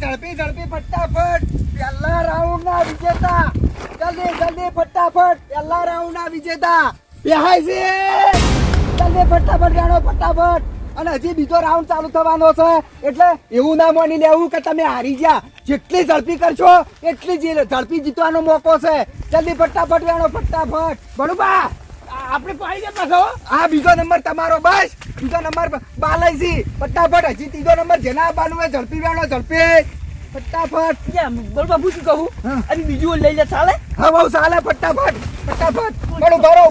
ઝડપી ઝડપી ફટાફટ પહેલા રાઉન્ડ ના વિજેતા જલ્દી જલ્દી ફટાફટ પહેલા રાઉન્ડ ના વિજેતા બેહાય છે જલ્દી ફટાફટ જાણો ફટાફટ અને હજી બીજો રાઉન્ડ ચાલુ થવાનો છે એટલે એવું ના માની લેવું કે તમે હારી ગયા જેટલી ઝડપી કરશો એટલી ઝડપી જીતવાનો મોકો છે જલ્દી ફટાફટ જાણો ફટાફટ બરોબર આપણે પાડી દે પાછો. આ બીજો નંબર તમારો બસ બીજો નંબર બાલાજી ફટાફટ હજી ત્રીજો નંબર જેના બાનું હોય ઝડપી વેણો ઝડપી ફટાફટ બરોબર હું શું કહું અને બીજું લઈ લે ચાલે. હા બહુ ચાલે ફટાફટ ફટાફટ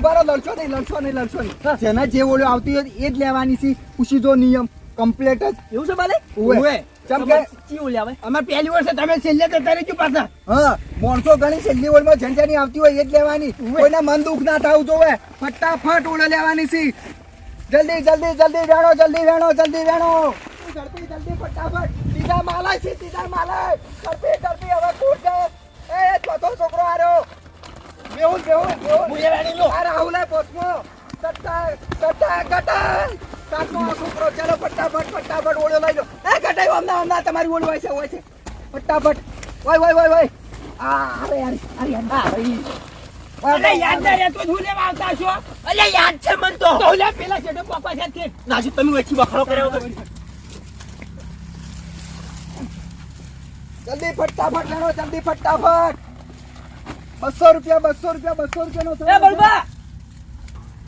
બરો લડશો નહીં જેના જે ઓળ્યો આવતી હોય એ જ લેવાની છે પૂછી જો નિયમ કમ્પ્લીટ જ એવું છે બાલે ઓવે ચમ કે ચી ઓલે આવે અમાર પહેલી વર્ષે તમે છેલ્લે તો તારે ક્યું પાછા હા મોણસો ઘણી છેલ્લી ઓળમાં જંજાની આવતી હોય એ જ લેવાની કોઈને મન દુખ ના થાવું જોવે ફટાફટ ઓળો લેવાની છે જલ્દી જલ્દી જલ્દી વેણો જલ્દી ફટાફટ સીધા માલાય ઝડપી હવે કૂદ જાય એ ચોથો છોકરો આર્યો બેહું મુજે વેણી લો આ રાહુલ પોચમો ગટા સાતમો છોકરો ચાલો ફટાફટ ઓળો લઈ લો એ ગટાઈ હમણાં તમારી ઓળો હોય છે ફટાફટ હોય અરે યાદ ના તો ઝૂલે આવતા છો. અલે યાદ છે મન તો ઓલે પેલા છેડો પપ્પા સાથે નાસી તમે વચ્ચી બખરો કર્યો તો જલ્દી ફટાફટ લેણો જલ્દી ફટાફટ 200 રૂપિયા નો એ બળબા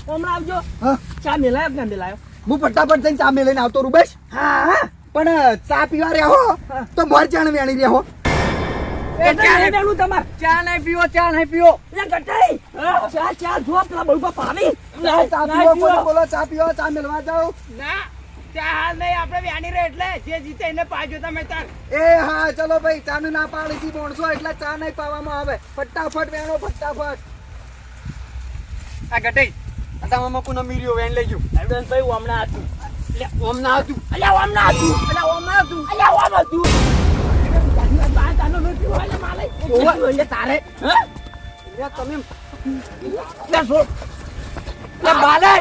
હમણાં આવજો. હા ચા મેલાયો કે ના મેલાયો? હું ફટાફટ જઈને ચા લઈને આવતો રૂબેશ હા પણ ચા પીવા રહ્યો તો મોર ચાણ વેણી રહ્યો ચા નહીં પીવો એ ગટાઈ ચા જો પેલા બળબા પાવી ચા પીવો બોલો ચા પીવો ચા મેલવા જાઓ ના ચા નહીં આપણે વ્યાની રે એટલે જે જીતે એને પાજો તમે તાર. એ હા ચલો ભાઈ ચા નું ના પાડી છી બોણસો એટલે ચા નહીં પાવામાં આવે ફટાફટ વેણો ફટાફટ આ ગટાઈ તમામાં કોનો મીરિયો વેણ લઈ ગયો એડવાન્સ ભાઈ હું હમણાં હતું ઓમ ના હતું અલ્યા ઓમ ના હતું તાનો નો પીવો એટલે માલે એટલે તારે હા તમે લે છો લે બાલે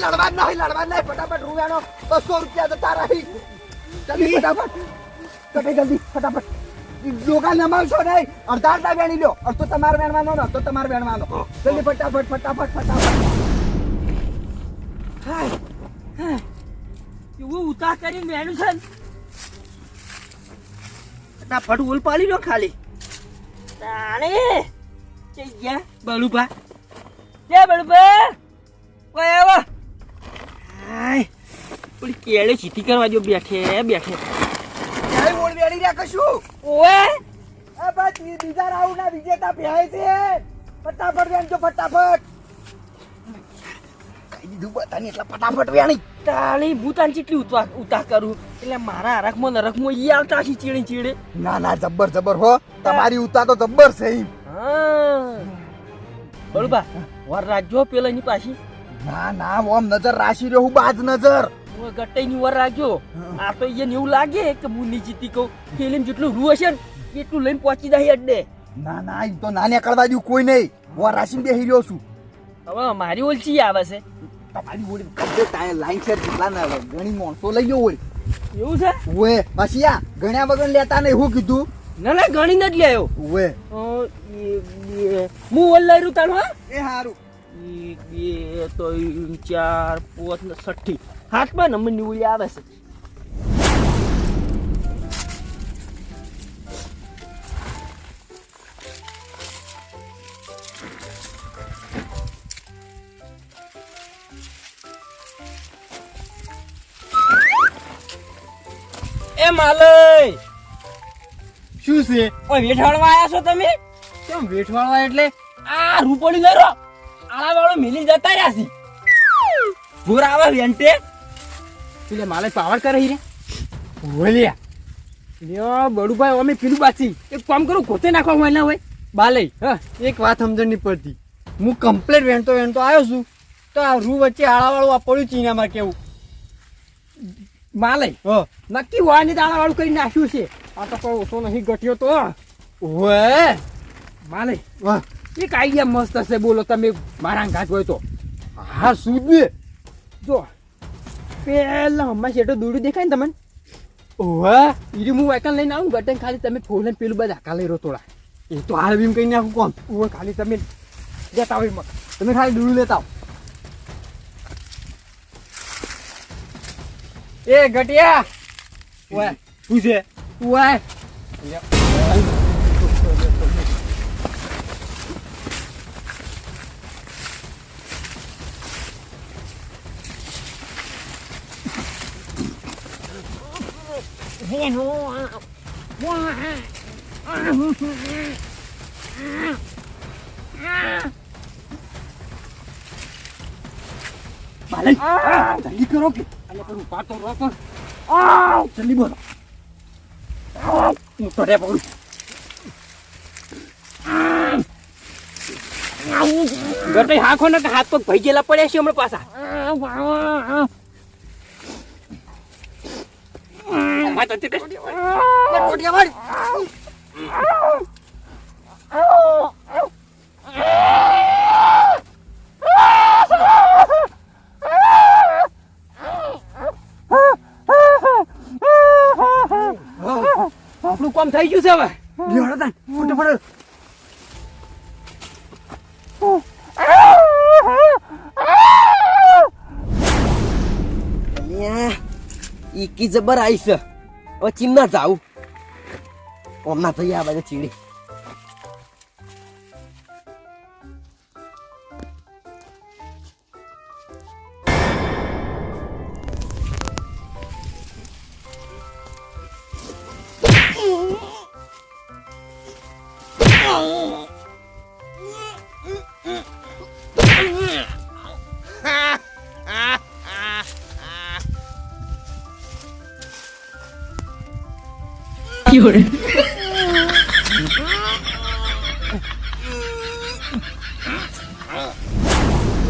લડવા નહીં ફટાફટ રૂવાણો 200 રૂપિયા તો તારા જલ્દી ફટાફટ લોકા નમાવશો નહીં અડધા વેણી લો અડધો તમારે વેણવાનો ને અડધો તમારે વેણવાનો જલ્દી ફટાફટ એવું ઉતાર કરીને વેણું છે ફટાફટ ઉલ પાડી લો ખાલી તાણે કે ગયા બળુભા ઓય આવો હાય ઓલી કેળે ચીતી કરવા જો બેઠે ક્યાંય ઓળ વેણી રહ્યા કશું ઓય એ બસ બીજા રાઉન્ડ ના વિજેતા ભેહાય છે ફટાફટ વેણજો ફટાફટ કઈ દીધું બધાની એટલે ફટાફટ વેણી તાળી ભૂતાન ચીટલી ઉતાર કરું એટલે મારા હરખમાં નરખમાં ઈ આવતા છે ચીડે ના જબ્બર હો તમારી ઉતા તો જબ્બર છે ઈ. હા બળુભા વર રાખજો પેલા ની પાછી ના ઓમ નજર રાશી રહ્યો હું બાજ નજર ગટ્ટાઈ ની વર રાખજો આ તો એને એવું લાગે કે હું ની જીતી કહું ફિલ્મ જેટલું રૂ હશે ને એટલું લઈને પહોંચી જાય અડ્ડે ના ઈ તો નાને કરવા દઉં કોઈ નહીં હું રાશી બેહી રહ્યો છું હવે મારી ઓલચી આવે છે તમારી ઓળી કદે તાય લાઈન શેર કેટલા ના ઘણી મોણસો લઈ ગયો હોય એવું છે ઓએ પછી આ ગણ્યા વગર લેતા નહીં હું કીધું ના ગણી ન જ લ્યો ઓએ હું ઓલ લઈ રૂ તાણ એ હારું 1 2 3 4 5 6 હાથમાં નંબર ની ઓળી આવે છે એ માલય શું છે ઓય વેઠવાળવા આયા છો તમે કેમ વેઠવાળવા એટલે આ રૂપોડી લઈ રો આળા વાળો મિલી જતા રહ્યા છે ભૂર આવે વેંટે એટલે માલે પાવર કરે રે ઓલિયા લ્યો બડુભાઈ અમે પીલું બાચી એક કામ કરું ગોતે નાખવા હોય ના હોય બાલય હા એક વાત સમજણ નહીં પડતી હું કમ્પ્લેટ વેણતો આવ્યો છું તો આ રૂ વચ્ચે આળાવાળું આ પડ્યું ચીનામાં કેવું માલય નક્કી હોય ની દાણા વાળું કરી નાખ્યું છે આ તો કોઈ ઓછો નહીં ગઠ્યો તો ઓએ માલય એક આઈડિયા મસ્ત હશે બોલો તમે મારા ઘાટ હોય તો હા શું જ ને જો પેલા હમણાં શેઠો દોડું દેખાય ને તમને ઓવા ઈરી હું વાયકલ લઈને આવું ગટન ખાલી તમે ફોન ને પેલું બધા કાલે રહો થોડા એ તો હાલ બીમ કઈ નાખું કોણ ઓવે ખાલી તમે જતા હોય એમાં તમે ખાલી દૂર લેતા આવો એ ગટિયા ઓય શું છે ઓય બાલન જલ્દી કરો કે અલે પણ ઉભા તો રહો પણ જલ્દી બોલો હું તો રે પકડું ગટઈ હાખો ને કે હાથ પગ ભઈ ગયેલા પડ્યા છે હમણાં પાછા હા તો તે કોટિયા વાળી આપણું કામ થઈ ગયું છે હવે લ્યો તાન ફટાફટ ઈકી જબર આવીશ હવે ચીમના જાઉં ઓમના થઈ આ બાજુ ચીડી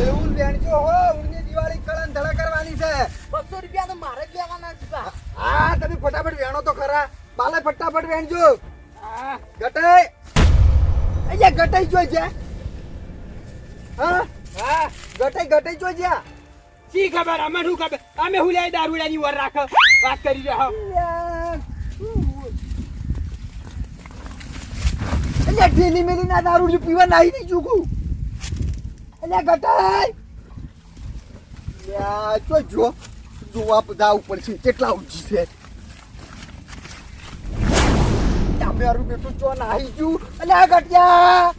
એવું લેણજો હો ઉની દિવાળી કળન ધડા કરવાની છે 200 રૂપિયા તો મારે જ લેવાના છે હા તમે ફટાફટ વેણો તો ખરા બાલે ફટાફટ વેણજો ગટાઈ અહીંયા ગટાઈ જોઈ છે હા હા ગટાઈ જોઈ છે શી ખબર અમે શું ખબર અમે હુલ્યા દારૂડાની વર રાખ વાત કરી રહ્યા અલ્યા ઢીલી મેલી ના દારૂ પીવા નાહી નહીં ચૂકું અલ્યા ગટાઈ યા જો જોવા બધા ઉપર છે કેટલા ઊંચી છે મારું બેટું ચો નાહી ગયું અલ્યા ગટિયા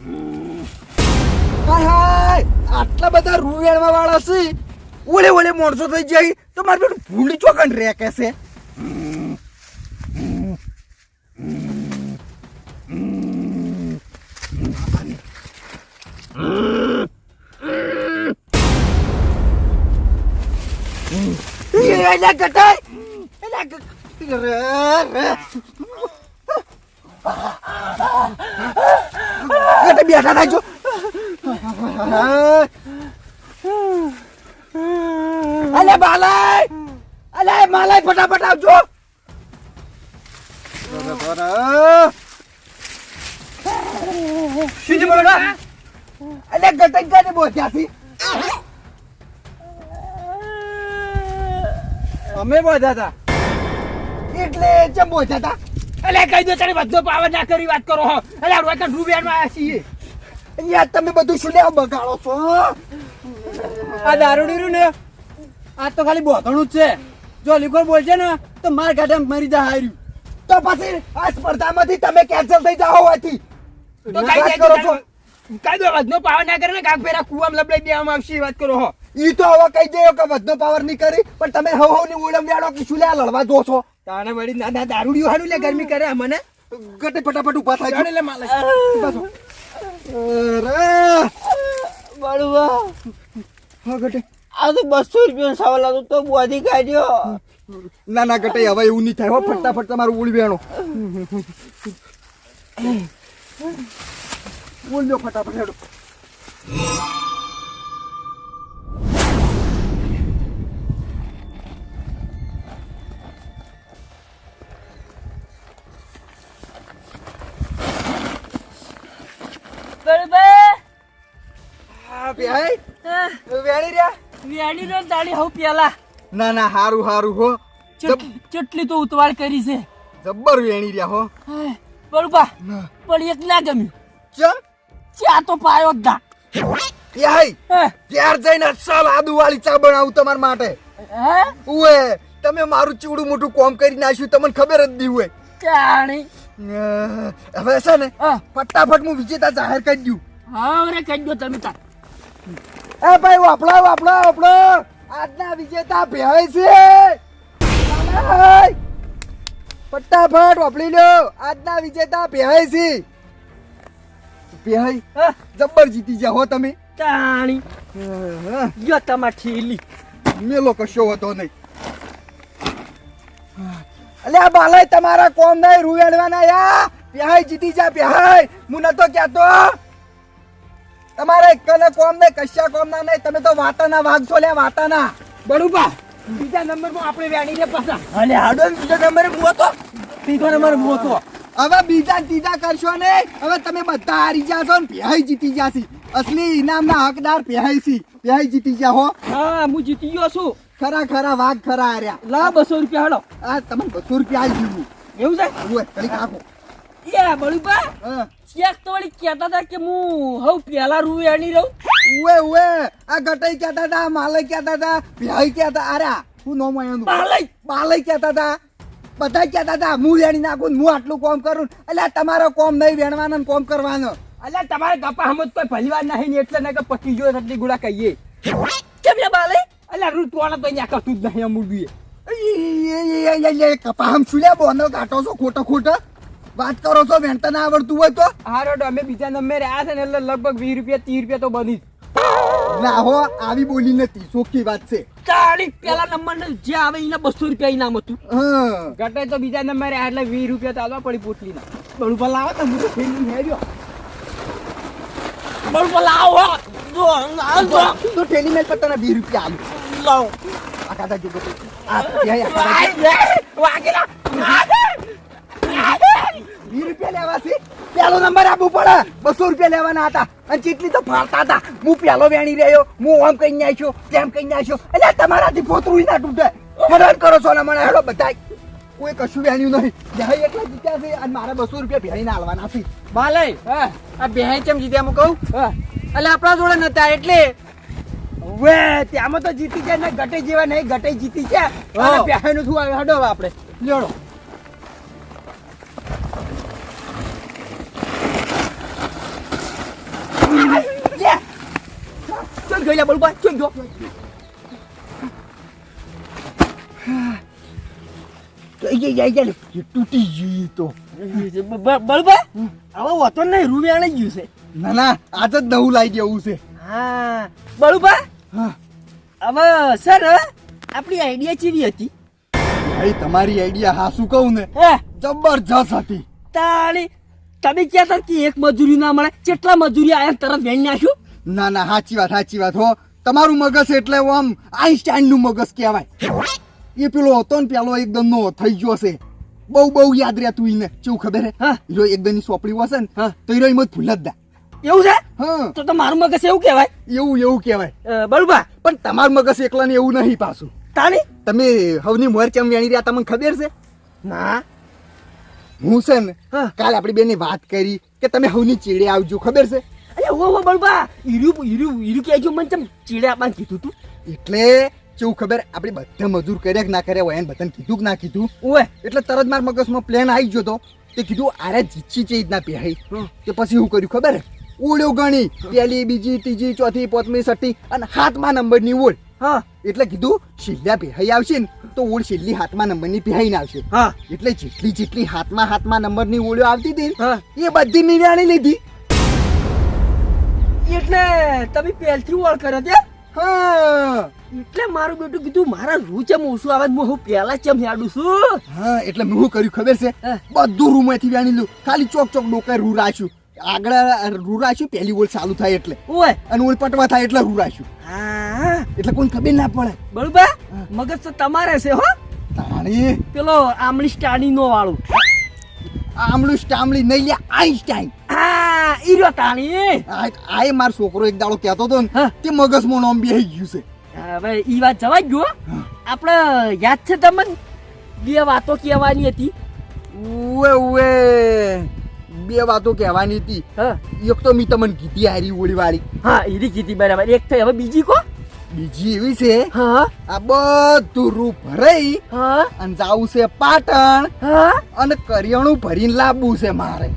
હાય હાય આટલા બધા રૂવેણવા વાળા છે ઓલે ઓલે માણસો થઈ જાય તો મારું બેટું ભૂલી ચોકન રે કે છે એલા ગટાઈ એલા રે ગટાઈ બેઠા થાય છો અલે બાલાય અલે માલાય ફટાફટ આવજો શું બોલો અલે ગટાઈ કાને બોધ્યાથી અમે બધા હતા એટલે ચમ બોધ્યા હતા અલે કહી દો તને બધો પાવર ના કરી વાત કરો હો અલે રોજ તો રૂપિયામાં આવ્યા છીએ યાર તમે બધું શું લેવા બગાડો છો આ દારૂડીનું ને આ તો ખાલી બોધણું જ છે જો લીખો બોલશે ને તો માર ગાડે મરી જા હાર્યું તો પછી આ સ્પર્ધામાંથી તમે કેન્સલ થઈ જાઓ હોવાથી તો વાત કઈ કરો છો કઈ દો વધનો પાવર ના કરે ને કાક ફેરા કુવામાં લબડાઈ દેવામાં આવશે વાત કરો હો ઈ તો હવે કહી દેયો કે વધનો પાવર નહીં કરી પણ તમે હવ ની ઓળમ વેડો કે શું લે લડવા જો છો તાણે વળી ના દારૂડિયું હાડું લે ગરમી કરે મને ગટે ફટાફટ ઉભા થાય ચાલે લે માલે અરે બળવા હા ગટે આ તો 200 રૂપિયાનો સવાલ હતો તો બોધી કાઢ્યો ના ના ગટે હવે એવું નહીં થાય હો ફટાફટ તમારું ઉળી વેણો બોલજો ફટાફટ હેડો બળવા હા ભાઈ વેણી રહ્યા વેણી નો તાળી હવ પેલા ના ના હારું હારું હો કેટલી તો ઉતવાળ કરી છે જબ્બર વેણી રહ્યા હો બળબા ના. પણ એક ના ગમ્યું ચમ ચા તો પાયો જ ના યાય ત્યાર જઈને અસલ આદુ વાળી ચા બનાવું તમારા માટે હે ઉએ તમે મારું ચીવડું મોટું કોમ કરી નાખ્યું તમને ખબર જ નહીં હોય ચાણી હવે છે ને ફટાફટ હું વિજેતા જાહેર કરી દઉં હા રે કહી દો તમે તાર એ ભાઈ વાપડો વાપડો વાપડો આજના વિજેતા ભેહાઈ છે ભાઈ, ફટાફટ વાપરી લો આજના વિજેતા ભેહાઈ છે ભેહાઈ જબ્બર જીતી જા હો તમે ચાણી યો તમાર ઠેલી મેલો કશો હતો નહીં અલ્યા બાલાય તમારા કોમ નહીં રૂવેડવાના યા ભેહાઈ જીતી જા ભેહાઈ હું નતો કહેતો તમારે કને કોમ નહીં કશા કોમ ના નહીં તમે તો વાતાના વાગશો લ્યા વાતાના બળુબા બીજા નંબરમાં આપણે વેણી રે પાછા અલે હાડો બીજો નંબર હું હતો ત્રીજો નંબર હું હતો હવે બીજા ને ત્રીજા કરશો ને હવે તમે બધા હારી જાશો ને ભેહાઈ જીતી જાશી અસલી ઇનામના હકદાર ભેહાઈ છી ભેહાઈ જીતી જા હો હા હું જીતી ગયો છું ખરા ખરા વાઘ ખરા હાર્યા લા 200 રૂપિયા હાલો આ તમને 200 રૂપિયા આલી દીધું એવું છે ઓય કડી કાકો યા બળુબા હા ચેક તો વળી કહેતા હતા કે હું હવ પેલા રૂ વેણી રહું ઓય ઓય આ ગટાઈ કહેતા હતા માલય કહેતા હતા ભેહાઈ કહેતા આર્યા હું નો માયનું બાલય બાલય કહેતા હતા બધા કહેતા હતા હું વેણી નાખું ને હું આટલું કોમ કરું એટલે તમારો કોમ નહીં વેણવાનો ને કોમ કરવાનો અલ્યા તમારે ગપા હમ કોઈ ભલીવાર નહીં ને એટલે ને કે પકી ગયો એટલી ગુડા કહીએ કેમ લે બાલય અલ્યા રૂ તોણા તો અહીંયા કશું જ નહીં અમુડીએ કપાહમ છુલ્યા બોનો કાઢો છો ખોટો ખોટો વાત કરો છો વેણતા ના આવડતું હોય તો હારો અમે બીજા નંબરે આ છે ને એટલે લગભગ 20 રૂપિયા 30 રૂપિયા તો બની ના હો આવી બોલી નથી ચોખ્ખી વાત છે તાળી પેલા નંબર ને જે આવે એને 200 રૂપિયા ઇનામ હતું હા ઘટે તો બીજા નંબરે આ એટલે 20 રૂપિયા તો આલવા પડી પોટલી ના બળુપા લાવો તો હું તો ફેરી હેર્યો બળુપા લાવો જો આ તો ઠેલી મેલ પર તને 20 રૂપિયા આલું લાવો આ કાઢા જો આ વાગેલા 20 રૂપિયા લેવા છે પેલો નંબર આપવું પડે 200 રૂપિયા લેવાના હતા અને ચીટલી તો ફાળતા હતા હું પેલો વેણી રહ્યો હું આમ કઈ નાખ્યો તેમ કઈ નાખ્યો એટલે તમારાથી પોતરું ના તૂટે હેરાન કરો છો ને મને હેડો બધાય કોઈ કશું વેણ્યું નહીં જહાઈ એટલા જીત્યા છે અને મારે 200 રૂપિયા ભેળીને હાલવાના છે બાલય આ બેહાઈ કેમ જીત્યા હું કહું એટલે આપણા જોડે નતા એટલે વે ત્યાંમાં તો જીતી જાય ને ગટે જેવા નહીં ગટે જીતી છે અને બેહાઈ નું શું આવે હડો હવે આપણે લેડો ચલ ગયેલા બળબા ચલ ગયો તૂટી ગઈ તો બળબા હવે હોતો નહીં રૂવિયાણે ગયું છે ના ના આજ જ નવું લાવી દેવું છે હા બળુબા હા હવે સર આપણી આઈડિયા કેવી હતી ભાઈ તમારી આઈડિયા હા શું કહું ને હે જબરજસ્ત હતી તાળી તમે કહેતા કે એક મજૂરી ના મળે કેટલા મજૂરી આયા તરત વેણી નાખ્યું ના ના સાચી વાત હો તમારું મગજ એટલે આમ આઈન્સ્ટાઈન નું મગજ કહેવાય એ પેલો હતો ને પેલો એકદમ નો થઈ ગયો છે બહુ યાદ રહ્યા તું એને કેવું ખબર હે હા હીરો એકદમ ની સોપડી હશે ને હા તો હીરો એમ જ ભૂલ જ દા એવું છે હા તો મારું મગજ એવું કહેવાય એવું કહેવાય બળુબા પણ તમારું મગજ એકલા ને એવું નહીં પાછું તાળી તમે હવની મોર કેમ વેણી રહ્યા તમને ખબર છે ના હું છે ને હા. કાલે આપણી બેની વાત કરી કે તમે હવની ચીડે આવજો ખબર છે અરે ઓ બળબા હીરું કહેજો મને ચમ ચીડે આપણને કીધું તું એટલે કેવું ખબર આપણે બધા મજૂર કર્યા કે ના કર્યા હોય એને બધાને કીધું કે ના કીધું ઓય એટલે તરત મારા મગજમાં પ્લાન આવી ગયો તો તે કીધું આરે જીચી ચીજ ના પહેરી તે પછી શું કર્યું ખબર ઓળ્યો ગણી પહેલી બીજી ત્રીજી ચોથી પાંચમી છઠ્ઠી અને 7મા નંબરની ઓળ હા એટલે કીધું છેલ્લા પહેરાઈ આવશે ને તો ઓળ છેલ્લી 7મા નંબરની પહેરાઈને આવશે હા એટલે જેટલી 7મા નંબરની ઓળ્યો આવતી હતી ને, હા એ બધી મેં વેણી લીધી એટલે તમે પહેલથી ઓળ કર્યો ત્યાં હા એટલે મારું બેટું કીધું મારા રૂ ચમ ઓછું આવે ને હું પહેલા ચમ હેડું છું હા એટલે મેં શું કર્યું ખબર છે હા. બધું રૂમાંથી વેણી લીધું ખાલી ચોક ડોકા રૂ રાખ્યું આગળ રૂ રાખ્યું પહેલી ઓળ ચાલુ થાય એટલે ઓય અને ઓળ પટવા થાય એટલે રૂ રાખ્યું હા એટલે કોઈ ખબર ના પડે બળબા મગજ તો તમારે છે હો તાણી પેલો આમળી સ્ટાડી નો વાળું આમળું સ્ટામળી નહીં લે આઈન્સ્ટાઈન હા ઈ રહ્યો તાણી આ માર છોકરો એક દાડો કહેતો હતો ને હા. તે મગજમાં નામ બેહી ગયું છે. હવે ઈ વાત જવા જ ગયો આપણે યાદ છે તમને બે વાતો કહેવાની હતી ઉવે બે વાતો કહેવાની હતી. હા એક તો મેં તમને કીધી હારી ઓળી વાળી. હા ઈરી કીધી બરાબર એક થઈ હવે બીજી કો બીજી એવી છે હા આ બધું રૂપ ભરાઈ હા અને જાવું છે પાટણ હા અને કરિયાણું ભરીને લાવવું છે મારે.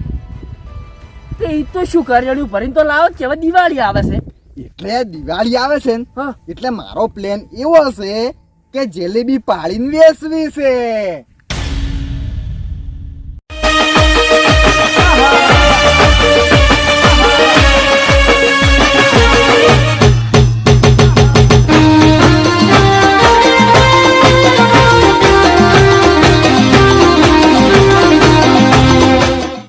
તે ઈ તો શું કરિયાણું ભરીને તો લાવો જ કે હવે દિવાળી આવે છે એટલે દિવાળી આવે છે ને હા એટલે મારો પ્લાન એવો છે કે જલેબી પાડીને વેચવી છે.